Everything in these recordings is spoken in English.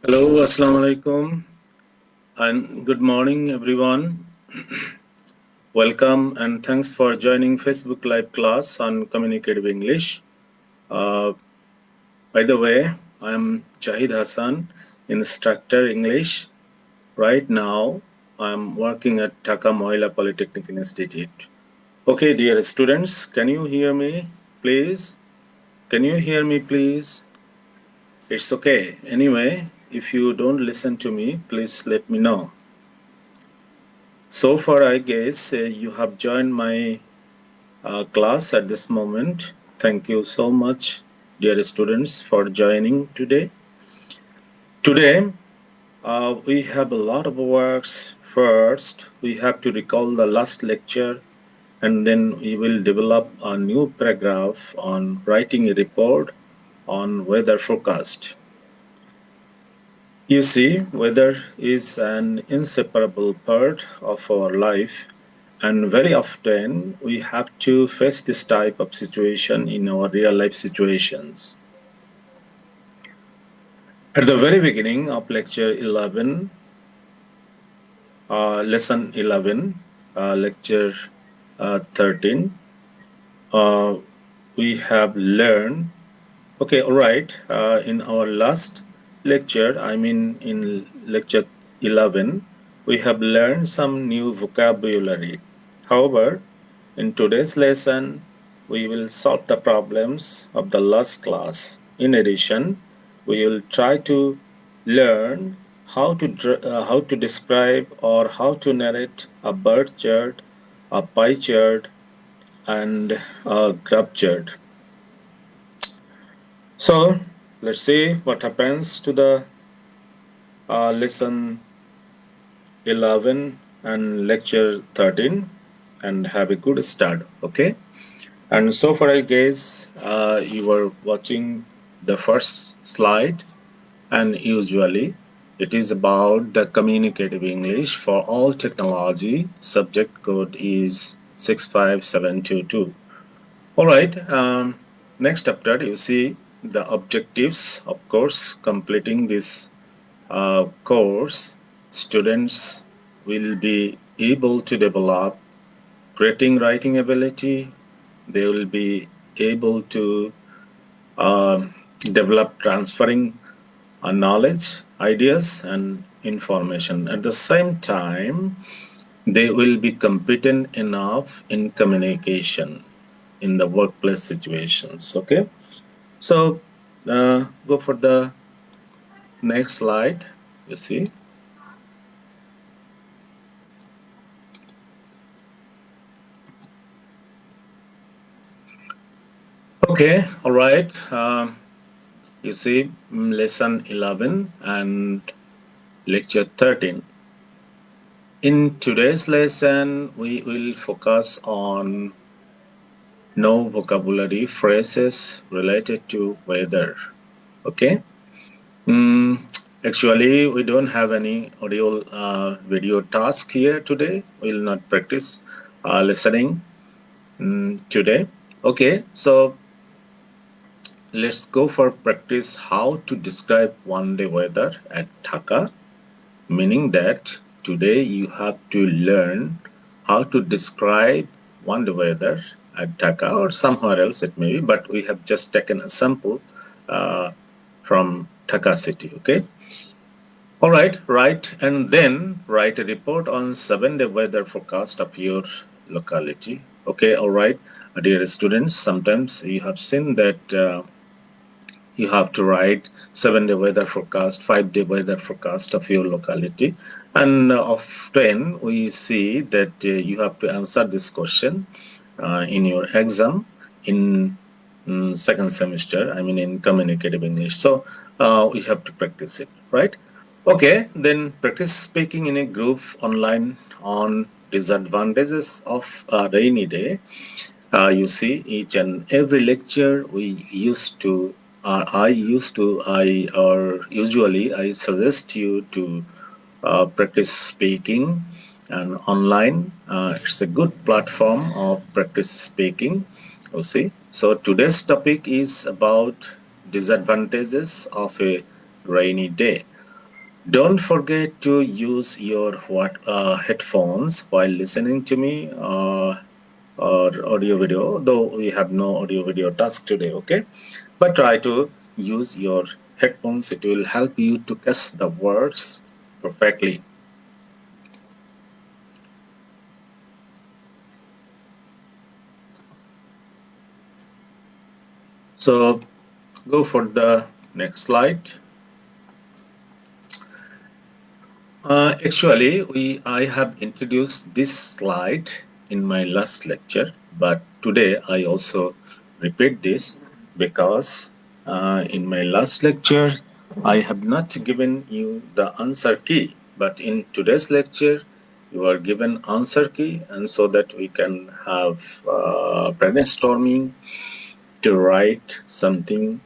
Hello, Assalamu alaikum, and good morning, everyone. Welcome and thanks for joining Facebook Live class on Communicative English. Uh, by the way, I'm Zahid Hasan, Instructor English. Right now, I'm working at Mohila Polytechnic Institute. Okay, dear students, can you hear me, please? Can you hear me, please? It's okay. Anyway, if you don't listen to me, please let me know. So far, I guess you have joined my class at this moment. Thank you so much, dear students, for joining today. Today, we have a lot of works. First, we have to recall the last lecture, and then we will develop a new paragraph on writing a report on weather forecast. You see, weather is an inseparable part of our life, and very often we have to face this type of situation in our real life situations. At the very beginning of lecture 11, lesson 11, lecture 13, uh, we have learned. Okay, all right. In our last lecture, I mean in lecture 11, we have learned some new vocabulary. However, in today's lesson, we will solve the problems of the last class. In addition, we will try to learn how to describe or how to narrate a bird chart, a pie chart, and a graph chart. So let's see what happens to the lesson 11 and lecture 13 and have a good start. Okay. And so far, I guess you were watching the first slide, and usually it is about the communicative English for all technology. Subject code is 65722. All right. Next after you see the objectives. Of course, completing this course, students will be able to develop creating writing ability. They will be able to develop transferring knowledge, ideas, and information. At the same time, they will be competent enough in communication in the workplace situations. Okay, so go for the next slide. You see. Okay, all right. You see, lesson 11 and lecture 13. In today's lesson, we will focus on no vocabulary phrases related to weather. Okay. Mm, Actually, we don't have any audio video task here today. We will not practice listening today. Okay, so let's go for practice how to describe one day weather at Dhaka, meaning that today you have to learn how to describe one day weather at Dhaka or somewhere else it may be, but we have just taken a sample uh, from Dhaka city. Okay. All right, right, and then write a report on 7-day weather forecast of your locality. Okay, all right, dear students. Sometimes you have seen that you have to write 7-day weather forecast, 5-day weather forecast of your locality, and often we see that you have to answer this question in your exam in second semester, I mean in communicative English. So we have to practice it, right? Okay, then practice speaking in a group online on disadvantages of a rainy day. You see, each and every lecture we used to, I or usually I suggest you to practice speaking and online. It's a good platform of practice speaking. You see, so today's topic is about disadvantages of a rainy day. Don't forget to use your headphones while listening to me or audio video, though we have no audio video task today, okay? But try to use your headphones. It will help you to catch the words perfectly. So go for the next slide. Actually, I have introduced this slide in my last lecture, but today I also repeat this because in my last lecture I have not given you the answer key, but in today's lecture you are given answer key, and so that we can have brainstorming to write something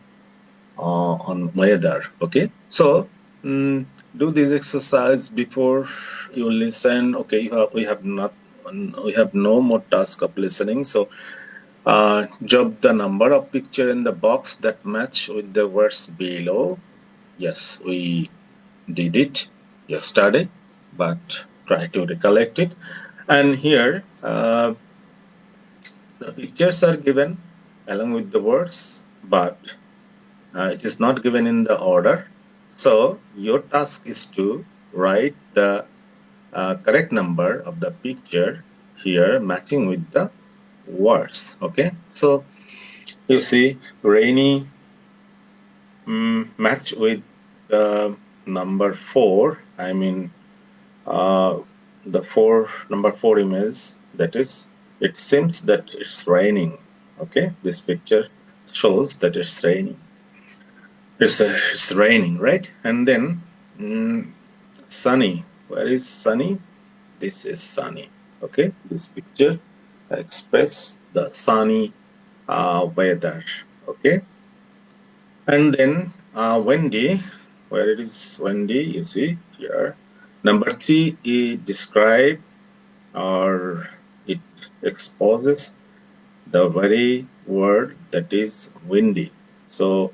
on weather. Okay, so do this exercise before you listen. Okay, we have no more task of listening. So drop the number of picture in the box that match with the words below. Yes, we did it yesterday, but try to recollect it. And here the pictures are given along with the words, but it is not given in the order. So your task is to write the correct number of the picture here matching with the words. Okay, so you see rainy match with the number 4. I mean uh, the number 4 image, that is, it seems that it's raining. Okay, this picture shows that it's raining. It's raining, right? And then sunny. Where is sunny? This is sunny. Okay, this picture express the sunny weather. Okay, and then windy. Where it is windy? You see here. Number 3 is describe, or it exposes the very word that is windy. So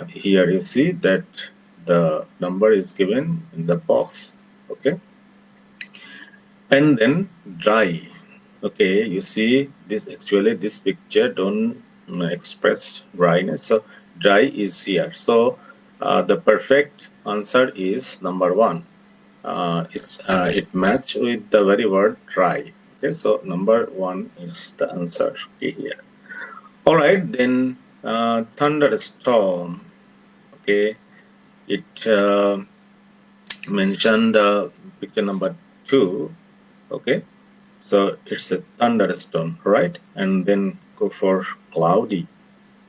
here you see that the number is given in the box. Okay, and then dry. Okay, you see this, actually this picture don't express dryness, so dry is here. So the perfect answer is number 1. It match with the very word dry. Okay, so number 1 is the answer. Okay, here. All right, then thunderstorm. Okay, it mentioned picture number 2. Okay, so it's a thunderstorm, right? And then go for cloudy.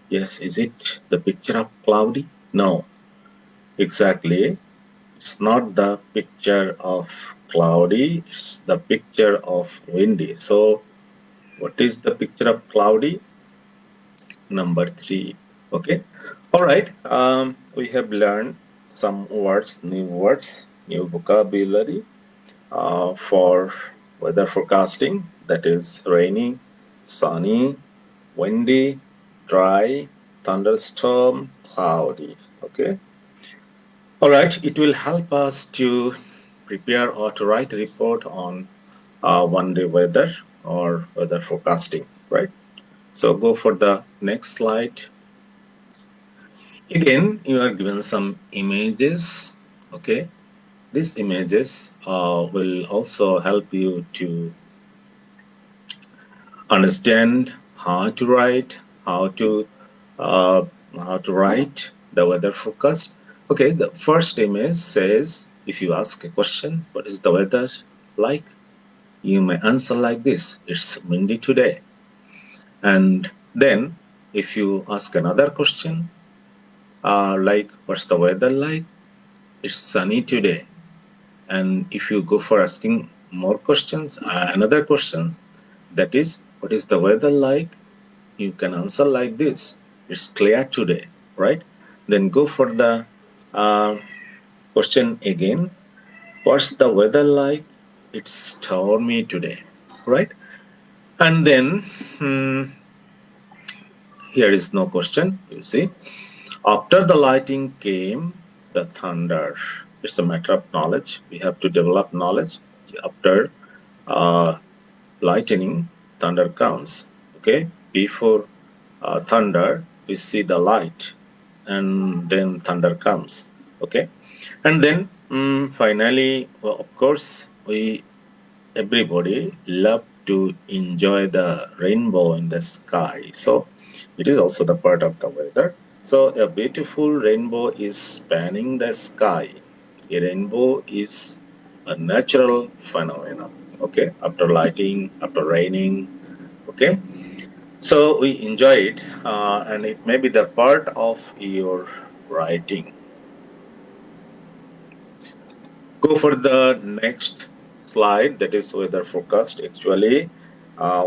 Yes, is it the picture of cloudy? No, exactly. It's not the picture of cloudy, it's the picture of windy. So what is the picture of cloudy? Number 3. Okay, all right. We have learned some words, new vocabulary for weather forecasting, that is rainy, sunny, windy, dry, thunderstorm, cloudy. Okay, all right, it will help us to prepare or to write a report on one day weather or weather forecasting, right? So go for the next slide. Again, you are given some images. Okay, these images will also help you to understand how to write, how to uh, how to write the weather forecast. Okay, the first image says, if you ask a question, what is the weather like? You may answer like this: it's windy today. And then, if you ask another question, like what's the weather like? It's sunny today. And if you go for asking more questions, another question, that is, what is the weather like? You can answer like this: it's clear today, right? Then go for the uh, question again: what's the weather like? It's stormy today, right? And then here is no question. You see, after the lightning came the thunder. It's a matter of knowledge. We have to develop knowledge. After lightning, thunder comes. Okay, before thunder, we see the light, and then thunder comes. Okay, and then finally, well, of course, we everybody love to enjoy the rainbow in the sky. So it is also the part of the weather. So a beautiful rainbow is spanning the sky. A rainbow is a natural phenomenon. Okay, after lighting, after raining. Okay, so we enjoy it, and it may be the part of your writing. Go for the next slide, that is weather forecast. Actually,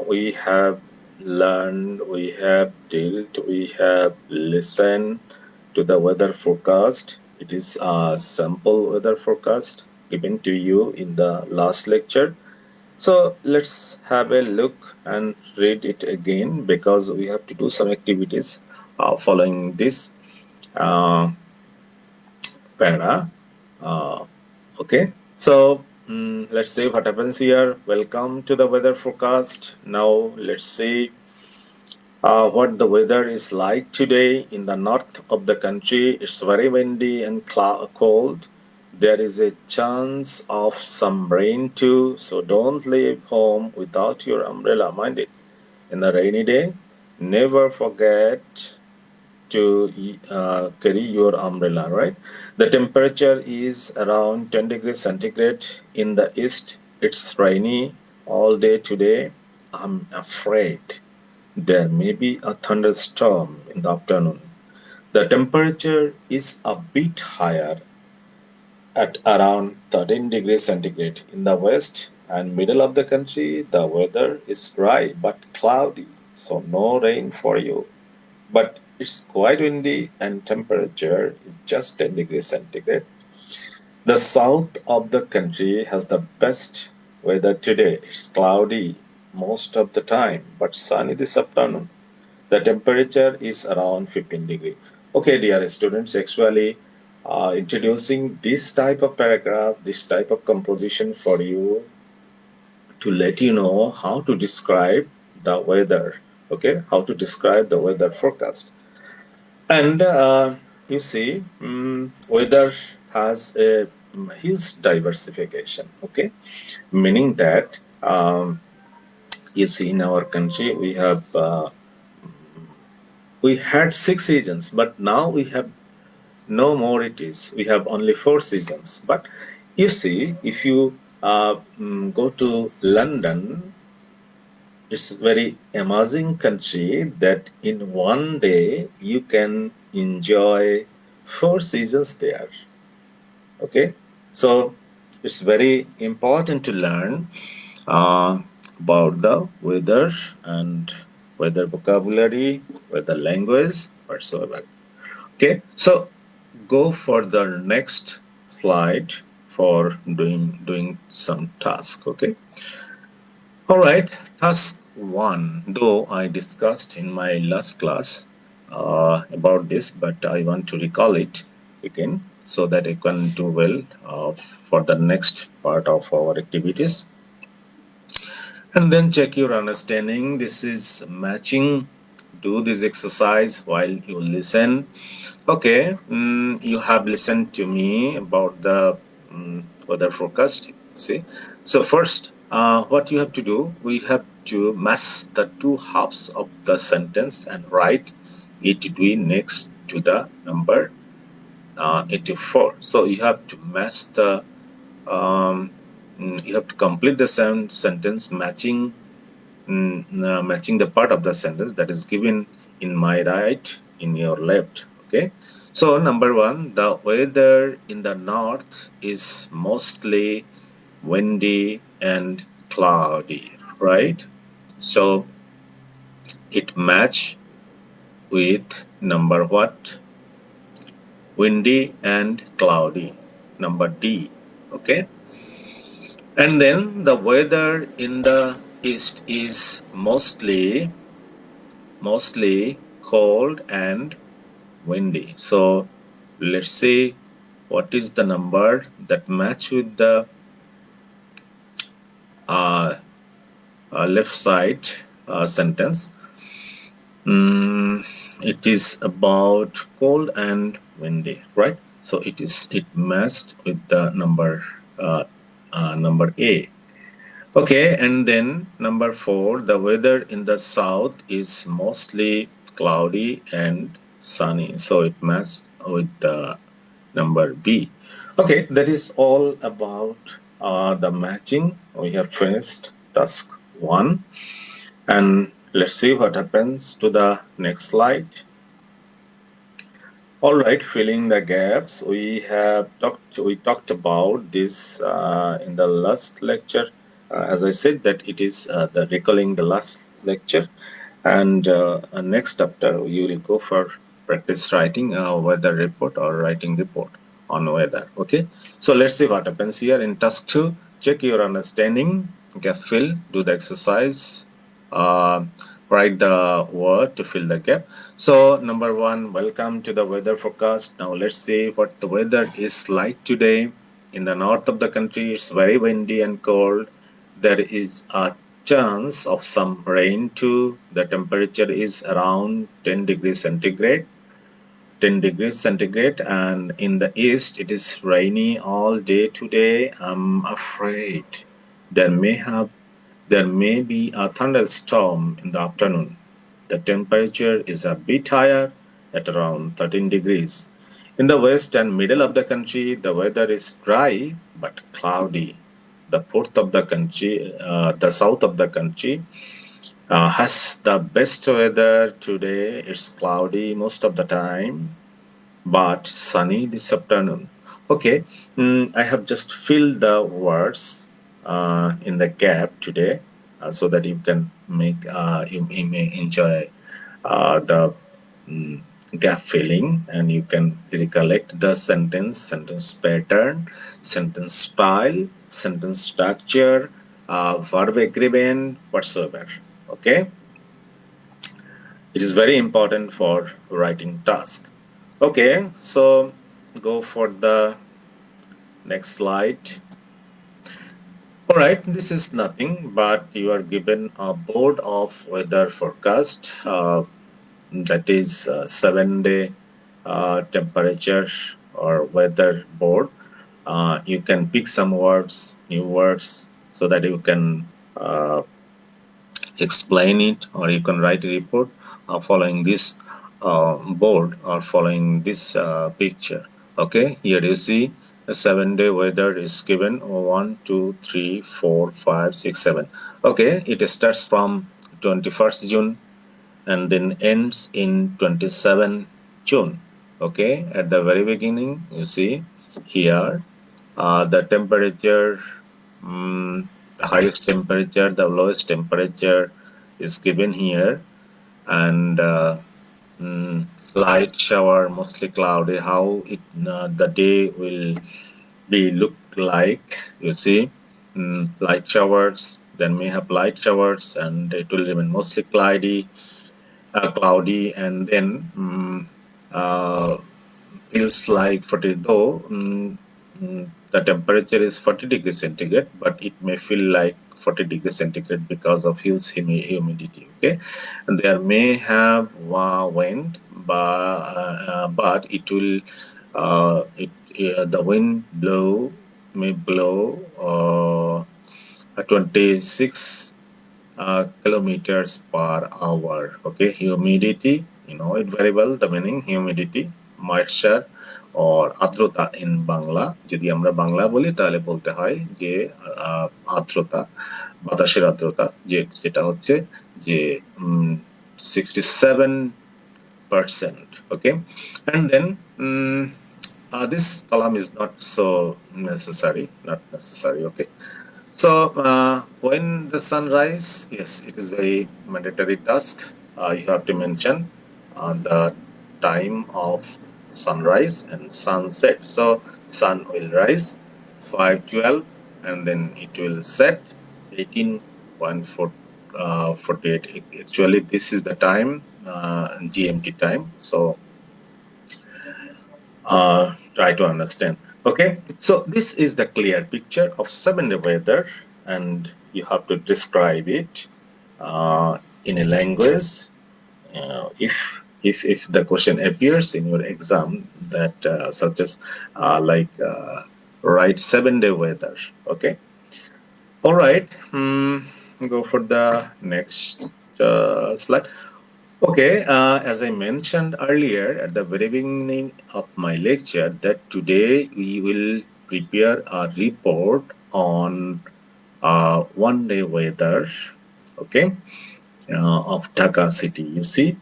we have learned, we have dealt, we have listened to the weather forecast. It is a sample weather forecast given to you in the last lecture. So let's have a look and read it again, because we have to do some activities following this uh, para. Uh, okay, so let's see what happens here. Welcome to the weather forecast. Now let's see what the weather is like today in the north of the country. It's very windy and cold. There is a chance of some rain too, so don't leave home without your umbrella. Mind it, in the rainy day, never forget to carry your umbrella, right? The temperature is around 10 degrees centigrade in the east. It's rainy all day today. I'm afraid there may be a thunderstorm in the afternoon. The temperature is a bit higher at around 13 degrees centigrade in the west and middle of the country. The weather is dry but cloudy, so no rain for you, but it's quite windy and temperature is just 10 degrees centigrade. The south of the country has the best weather today. It's cloudy most of the time, but sunny this afternoon. The temperature is around 15 degree. Okay, dear students, actually introducing this type of paragraph, this type of composition for you to let you know how to describe the weather. Okay, how to describe the weather forecast. And you see, weather has a huge diversification. Okay, meaning that you see, in our country we had 6 seasons, but now we have no more. It is we have only 4 seasons. But you see, if you go to London, it's very amazing country that in one day you can enjoy 4 seasons there. Okay, so it's very important to learn uh, about the weather and weather vocabulary, weather language, whatsoever. Okay, so go for the next slide for doing some task. Okay. All right, task one. Though I discussed in my last class about this, but I want to recall it again so that I can do well for the next part of our activities. And then check your understanding. This is matching. Do this exercise while you listen. Okay, you have listened to me about the weather forecast. See, so first, what you have to do, we have to match the two halves of the sentence and write it to be next to the number 84. So you have to match the you have to complete the sentence matching the part of the sentence that is given in my right in your left. Okay, so number one, the weather in the north is mostly windy and cloudy, right? So it match with number what? Windy and cloudy, number D. Okay, and then the weather in the east is mostly cold and windy. So let's see. what is the number that match with the uh, left side sentence? It is about cold and windy, right? So it matched with the number A. Okay, and then number 4, the weather in the south is mostly cloudy and sunny. So it matched with the number B. Okay, that is all about the matching. We have finished task 1, and let's see what happens to the next slide. All right, filling the gaps. We talked about this in the last lecture. As I said, that it is the recalling the last lecture, and next chapter you will go for practice writing a weather report or writing report on weather. Okay, so let's see what happens here in task 2. Check your understanding, gap fill, do the exercise, uh, write the word to fill the gap. So number 1, welcome to the weather forecast. Now let's see what the weather is like today. In the north of the country, it's very windy and cold. There is a chance of some rain too. The temperature is around 10 degrees centigrade. 10 degrees centigrade, and in the east it is rainy all day today. I'm afraid there may have there may be a thunderstorm in the afternoon. The temperature is a bit higher at around 13 degrees. In the west and middle of the country, the weather is dry but cloudy. The south of the country has the best weather today. It's cloudy most of the time, but sunny this afternoon. Okay, I have just filled the words in the gap today, so that you can you may enjoy the mm, gap filling, and you can recollect the sentence pattern, sentence style, sentence structure, verb agreement, whatsoever. Okay, it is very important for writing task. Okay, so go for the next slide. All right, this is nothing but you are given a board of weather forecast, that is 7-day temperature or weather board. You can pick some words, new words, so that you can explain it, or you can write a report following this board or following this picture. Okay, here you see a 7-day weather is given 1, 2, 3, 4, 5, 6, 7. Okay, it starts from 21st June and then ends in 27 June. Okay, at the very beginning, you see here the temperature, the highest temperature, the lowest temperature is given here, and light shower, mostly cloudy. How the day will be look like? You see, light showers. Then we have light showers, and it will remain mostly cloudy, and then uh, feels like 40, though the temperature is 40 degrees centigrade, but it may feel like 40 degrees centigrade because of huge humidity. Okay, and there may have wind, but it will the wind may blow 26 kilometers per hour. Okay, humidity, you know it very well, the meaning humidity, moisture or আর্দ্রতা in Bangla, যদি আমরা বাংলা বলি তাহলে বলতে হয় যে আর্দ্রতা, বাতাসের আর্দ্রতা, যেটা হচ্ছে যে 67%. Okay, and then this column is not so necessary, not necessary. Okay, so when the sunrise, yes, it is very mandatory task. You have to mention the time of sunrise and sunset. So sun will rise 5:12, and then it will set 18:48. Actually, this is the time, GMT time. So try to understand. Okay, so this is the clear picture of 7-day weather, and you have to describe it in a language. If the question appears in your exam, that such as write 7-day weather. Okay, all right. Go for the next slide. Okay, as I mentioned earlier at the very beginning of my lecture, that today we will prepare a report on 1-day weather, okay, of Dhaka city. You see,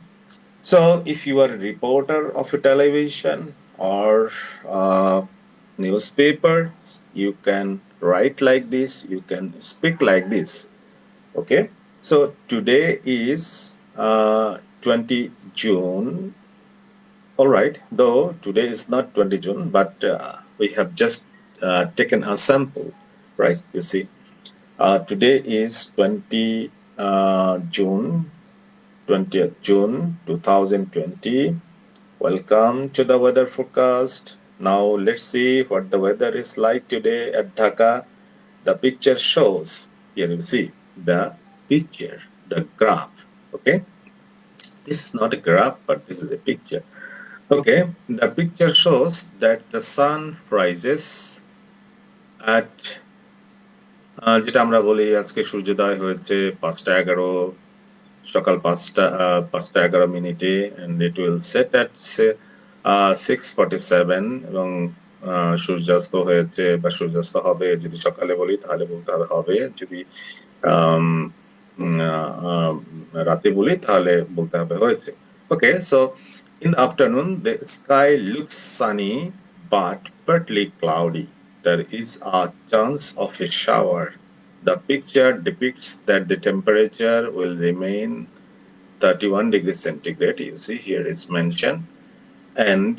so if you are a reporter of a television or newspaper, you can write like this, you can speak like this. Okay, so today is 20 June. All right, though today is not 20 June, but we have just taken a sample, right? You see, today is 20th June 2020. Welcome to the weather forecast. Now let's see what the weather is like today at Dhaka. The picture shows, here you see the picture, the graph. Okay, this is not a graph, but this is a picture. Okay, the picture shows that the sun rises at যেটা আমরা বলি আজকে সূর্যোদয় হয়েছে 5টা 11 সকাল 5টা 11 and it will set at 6:47 এবং সূর্যাস্ত হয়েছে বা সূর্যাস্ত হবে যদি সকালে বলি তাহলে বলতে হবে যদি um, রাতে বলি তাহলে বলতে হবে হয়েছে. Okay, so in the afternoon the sky looks sunny but partly cloudy. There is a chance of a shower. The picture depicts that the temperature will remain 31 degrees centigrade. You see here it's mentioned, and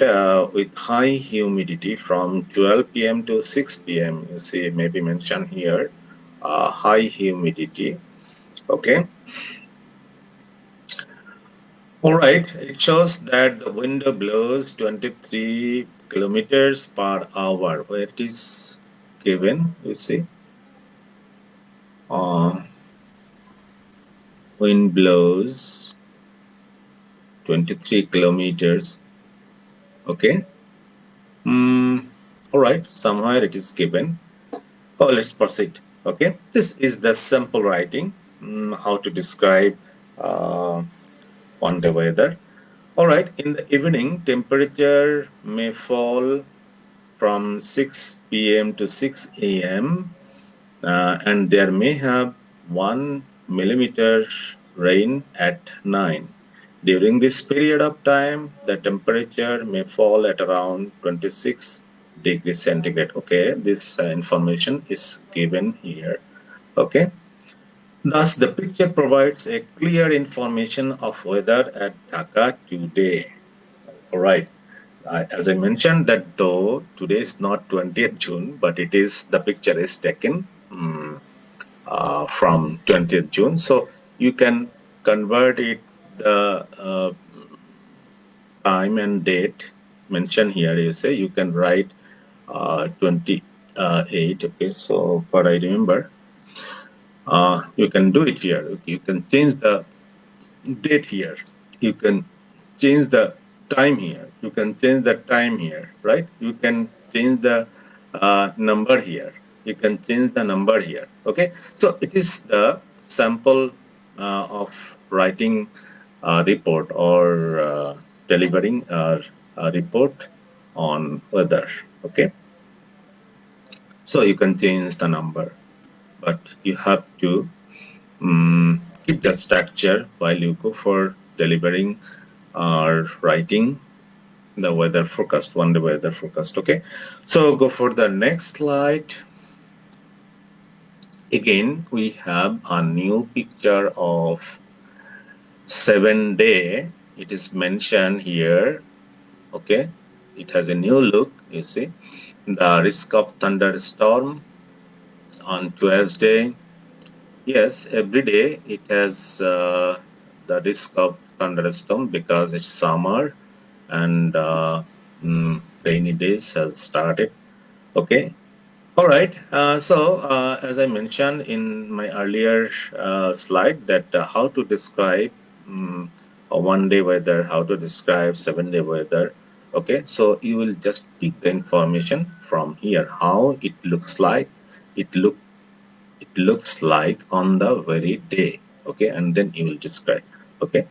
with high humidity from 12 p.m. to 6 p.m. You see maybe mentioned here high humidity. Okay, all right, it shows that the wind blows 23 kilometers per hour, where it is given. You see wind blows 23 kilometers. Okay, all right, somewhere it is given. Oh, let's proceed. Okay, this is the simple writing, how to describe one-day weather. All right, in the evening, temperature may fall from 6 p.m. to 6 a.m. And there may have 1 millimeter rain at 9. During this period of time, the temperature may fall at around 26 degrees centigrade. Okay, this information is given here. Okay, thus the picture provides a clear information of weather at Dhaka today. All right, as I mentioned that though today is not 20th June, but it is, the picture is taken from 20th June. So you can convert it the time and date mentioned here. You say you can write 28. Okay, so what I remember, you can do it here. You can change the date here. You can change the time here. You can change the time here, right? You can change the number here. You can change the number here. Okay, so it is the sample of writing a report or delivering a report on weather. Okay, so you can change the number, but you have to keep the structure while you go for delivering or writing the weather forecast, one-day weather forecast. Okay, so go for the next slide. Again, we have a new picture of 7-day. It is mentioned here. Okay, it has a new look. You see the risk of thunderstorm on Tuesday. Yes, every day it has the risk of thunderstorm because it's summer, and rainy days has started. Okay. All right. As I mentioned in my earlier slide, that how to describe a 1 day weather, how to describe 7 day weather. Okay. So you will just pick the information from here, how it looks like. It look it looks like on the very day. Okay, and then you will describe. Okay.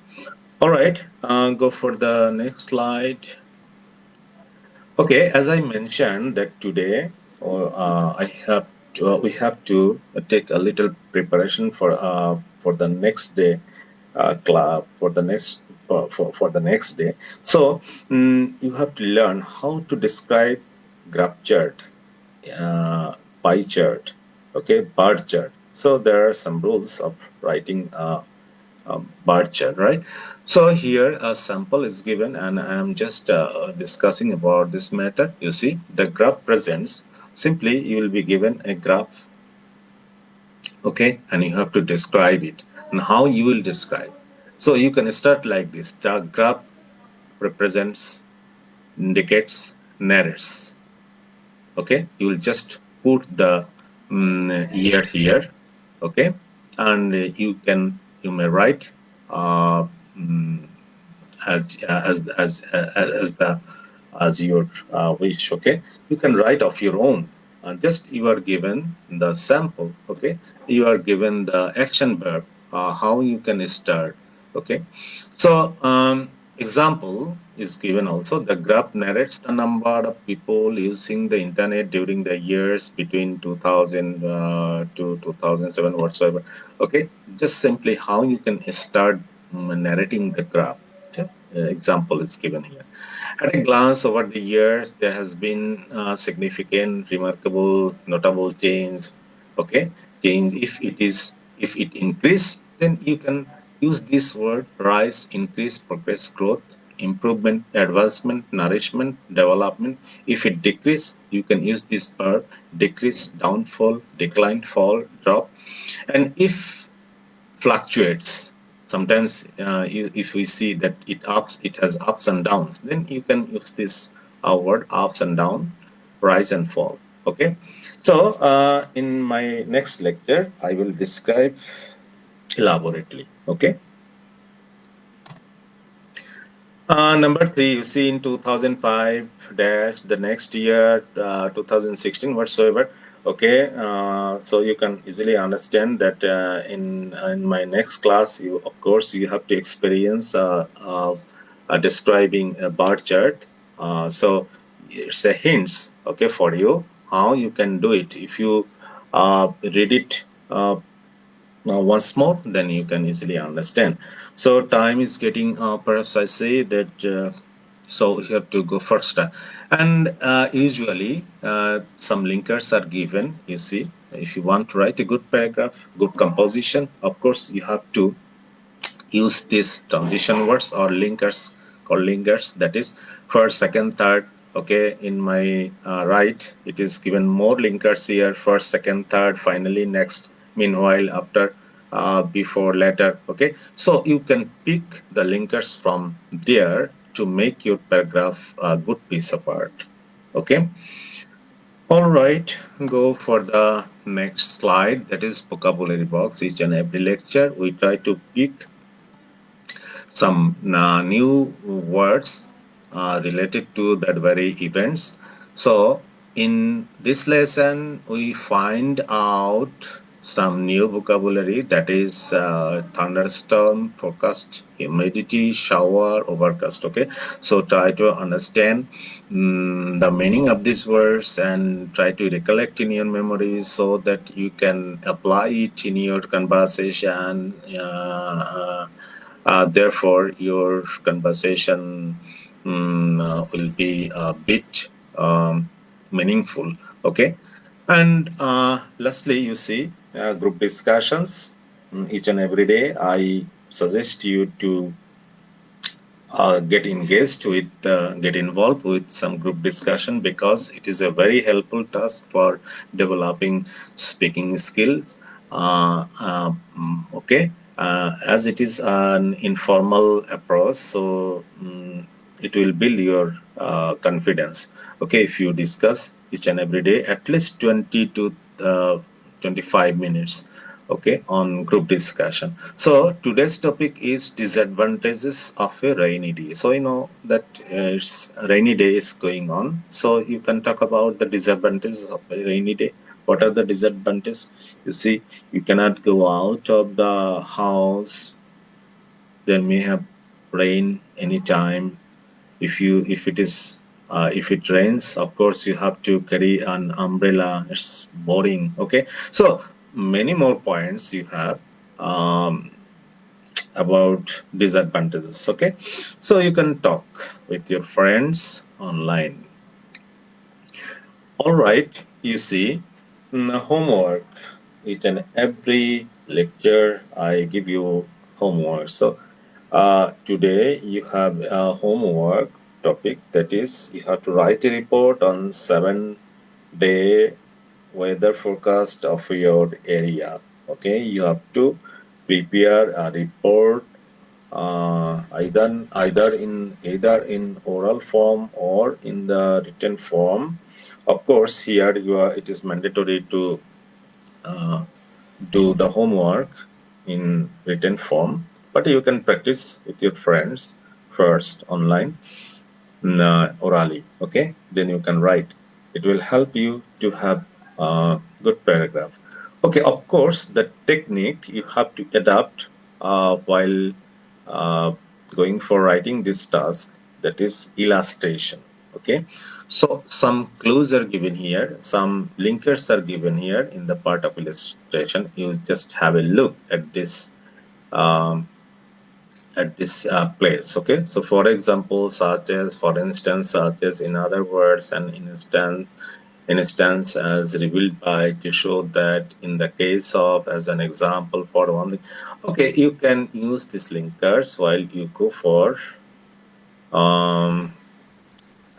All right. Go for the next slide. Okay, as I mentioned that today, we have to take a little preparation for the next day, club for the next day. So you have to learn how to describe graph chart, pie chart, okay, bar chart. So there are some rules of writing bar chart, right? So here a sample is given, and I am just discussing about this matter. You see, the graph presents simply you will be given a graph, okay, and you have to describe it and how you will describe. So you can start like this: the graph represents, indicates, narrates. Okay, you will just put the year here, okay, and you may write uh, mm, as the as your wish. Okay, you can write of your own. Just you are given the sample. Okay, you are given the action verb. How you can start. Okay, so example is given also. The graph narrates the number of people using the internet during the years between 2000 to 2007 whatsoever. Okay, just simply how you can start narrating the graph. Okay? Example is given here. At a glance over the years, there has been significant, remarkable, notable change. Okay, change. If it increase, then you can use this word: rise, increase, progress, growth, improvement, advancement, nourishment, development. If it decrease, you can use this verb: decrease, downfall, decline, fall, drop. And if fluctuates, sometimes if we see that it has ups and downs, then you can use this word: ups and down, rise and fall. Okay, so in my next lecture I will describe elaborately. Okay. Number three, you see in 2005 dash the next year, 2016 whatsoever. Okay, so you can easily understand that in my next class, you of course you have to experience describing a bar chart. So it's a hints, okay, for you how you can do it. If you read it once more, then you can easily understand. So time is getting, perhaps I say that, so you have to go first. And usually some linkers are given, you see. If you want to write a good paragraph, good composition, of course you have to use these transition words or linkers, called linkers, that is first, second, third. Okay, in my right it is given more linkers here: first, second, third, finally, next, meanwhile, after, before, later. Okay, so you can pick the linkers from there to make your paragraph a good piece of art. Okay. All right, go for the next slide, that is vocabulary box. Each and every lecture we try to pick some new words related to that very events. So in this lesson, we find out some new vocabulary, that is thunderstorm, forecast, humidity, shower, overcast. Okay, so try to understand the meaning of these words and try to recollect in your memory so that you can apply it in your conversation. Therefore, your conversation will be a bit meaningful. Okay. And lastly, you see group discussions. Each and every day, I suggest you to get engaged with, get involved with some group discussion, because it is a very helpful task for developing speaking skills. Okay, as it is an informal approach, so it will build your confidence. Okay, if you discuss each and every day at least 20 to 25 minutes, okay, on group discussion. So today's topic is disadvantages of a rainy day. So you know that it's rainy day is going on, so you can talk about the disadvantages of a rainy day. What are the disadvantages? You see, you cannot go out of the house. There may have rain anytime. If it is if it rains, of course you have to carry an umbrella. It's boring. Okay, so many more points you have um, about disadvantages. Okay, so you can talk with your friends online. All right, you see, homework. Each and every lecture I give you homework. So today you have a homework topic, that is you have to write a report on 7-day weather forecast of your area. Okay, you have to prepare a report either in oral form or in the written form. Of course, here it is mandatory to uh, do the homework in written form, but you can practice with your friends first online, orally. Okay, then you can write. It will help you to have a good paragraph. Okay, of course, the technique you have to adapt while uh, going for writing this task, that is illustration. Okay, so some clues are given here, some linkers are given here in the part of illustration. You just have a look um, at this place. Okay, so for example, for instance, such as, in other words, an instance as revealed by, to show that, in the case of, as an example for one thing. Okay, you can use these linkers while you go for um,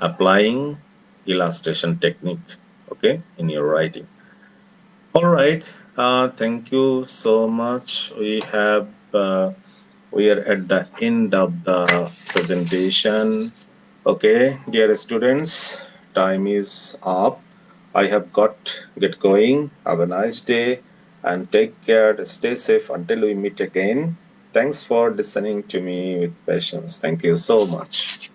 applying illustration technique, okay, in your writing. All right, thank you so much. We are at the end of the presentation. Okay, dear students, time is up. I have got get going. Have a nice day and take care. Stay safe until we meet again. Thanks for listening to me with patience. Thank you so much.